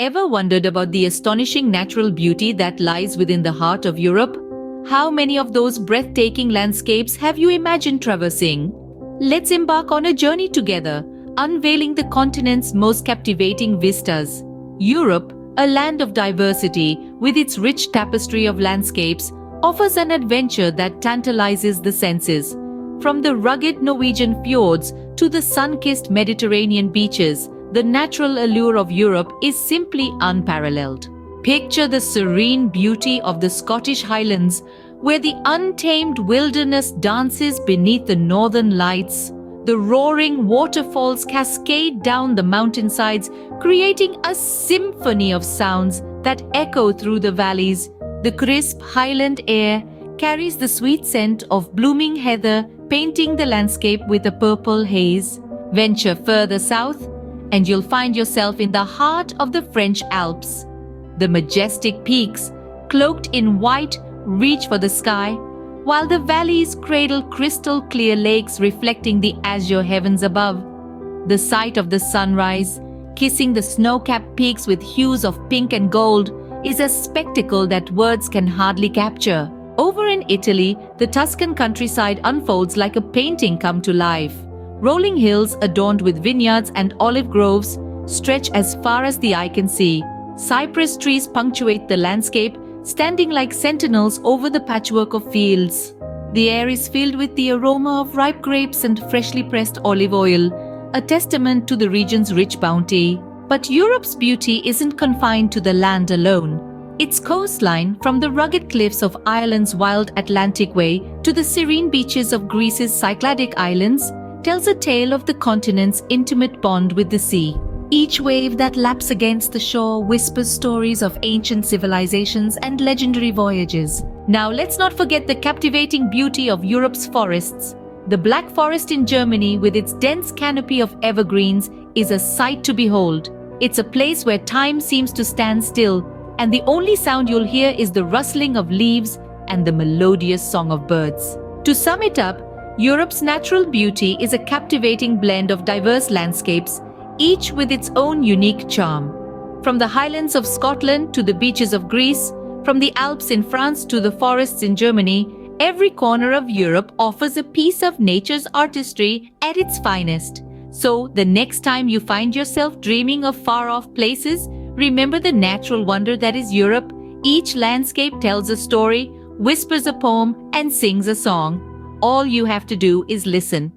Ever wondered about the astonishing natural beauty that lies within the heart of Europe? How many of those breathtaking landscapes have you imagined traversing? Let's embark on a journey together, unveiling the continent's most captivating vistas. Europe, a land of diversity with its rich tapestry of landscapes, offers an adventure that tantalizes the senses. From the rugged Norwegian fjords to the sun-kissed Mediterranean beaches, the natural allure of Europe is simply unparalleled. Picture the serene beauty of the Scottish Highlands, where the untamed wilderness dances beneath the northern lights. The roaring waterfalls cascade down the mountainsides, creating a symphony of sounds that echo through the valleys. The crisp highland air carries the sweet scent of blooming heather, painting the landscape with a purple haze. Venture further south, and you'll find yourself in the heart of the French Alps. The majestic peaks, cloaked in white, reach for the sky, while the valleys cradle crystal-clear lakes reflecting the azure heavens above. The sight of the sunrise, kissing the snow-capped peaks with hues of pink and gold, is a spectacle that words can hardly capture. Over in Italy, the Tuscan countryside unfolds like a painting come to life. Rolling hills adorned with vineyards and olive groves stretch as far as the eye can see. Cypress trees punctuate the landscape, standing like sentinels over the patchwork of fields. The air is filled with the aroma of ripe grapes and freshly pressed olive oil, a testament to the region's rich bounty. But Europe's beauty isn't confined to the land alone. Its coastline, from the rugged cliffs of Ireland's wild Atlantic Way to the serene beaches of Greece's Cycladic Islands, tells a tale of the continent's intimate bond with the sea. Each wave that laps against the shore whispers stories of ancient civilizations and legendary voyages. Now let's not forget the captivating beauty of Europe's forests. The Black Forest in Germany, with its dense canopy of evergreens, is a sight to behold. It's a place where time seems to stand still, and the only sound you'll hear is the rustling of leaves and the melodious song of birds. To sum it up, Europe's natural beauty is a captivating blend of diverse landscapes, each with its own unique charm. From the highlands of Scotland to the beaches of Greece, from the Alps in France to the forests in Germany, every corner of Europe offers a piece of nature's artistry at its finest. So, the next time you find yourself dreaming of far-off places, remember the natural wonder that is Europe. Each landscape tells a story, whispers a poem, and sings a song. All you have to do is listen.